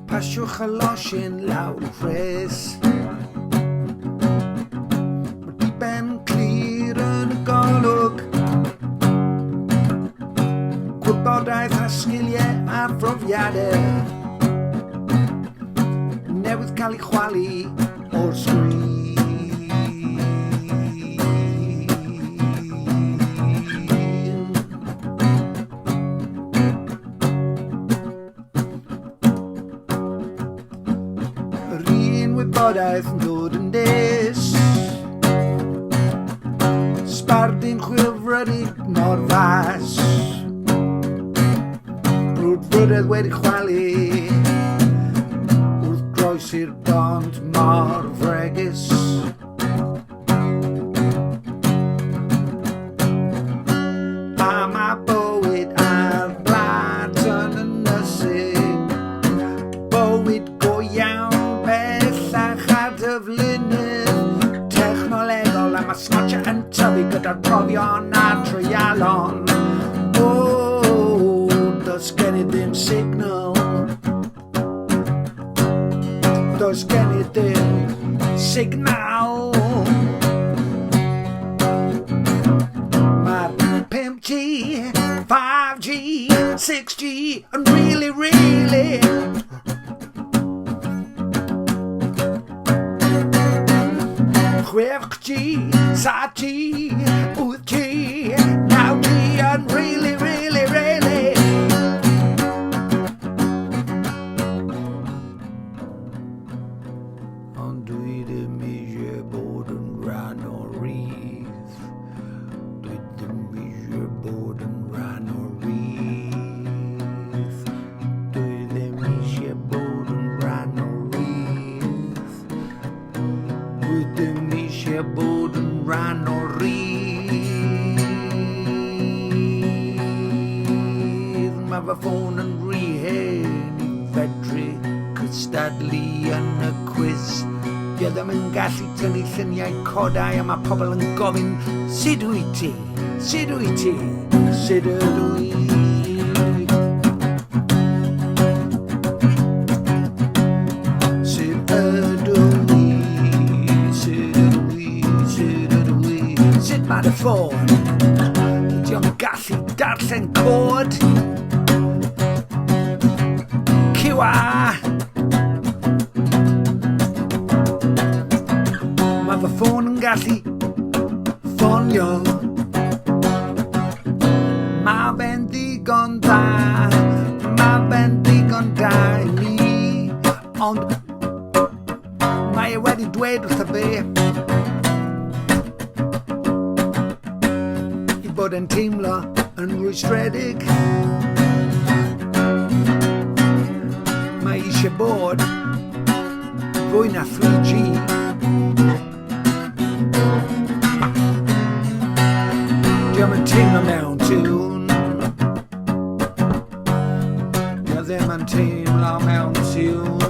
Pasiwch y losin lawr y ffres. Mae diben clir yn y golwg. Gwybodaeth a sgiliau a phrofiadau newydd cael eu chwalu o'r sgrin. Yr un wybodaeth yn dod yn des, sbardun chwilfrydig mor fas, brwdfrydedd wedi chwalu wrth groes i'r bont mor fregus. A mae bywyd ar blad yn ynysig, bywyd go iawn bellach ar dyflynydd technolegol, a mae snatcha yn tyfu gyda'r profion a treialon. Does gen i ddim signal, does gen i ddim signal. Mae'r 5G, 5G, 6G yn really 6G, 7G, 8G, 9G yn really Ond dwi ddim eisiau bod yn rhan o'r rydd. Dwi ddim eisiau bod yn rhan o'r rydd. Dwi ddim eisiau bod yn rhan o'r rydd. Dwi ddim eisiau bod yn rhan o'r rydd. Mae fy ffôn yn rhy hen i fedru cystadlu yn y quiz. Di o ddim yn gallu tynnu lluniau codau, a mae pobl yn gofyn, sut wyt ti? Sut wyt ti? Sut ydw i? Sut ydw i? Sut ydw i? Sut ydw i? Sut mae'r ffôn? Di o'n gallu darllen cod? QR. Mae fy ffôn yn gallu ffonio. Mae fe'n ddigon da, mae fe'n ddigon da i mi. Ond mae e wedi dweud wrtho fi i bod e'n teimlo yn rwystredig. Mae eisiau bod fwy na 3G. Diolch yn teimlo mewn tune. Di o ddim yn teimlo mewn tune.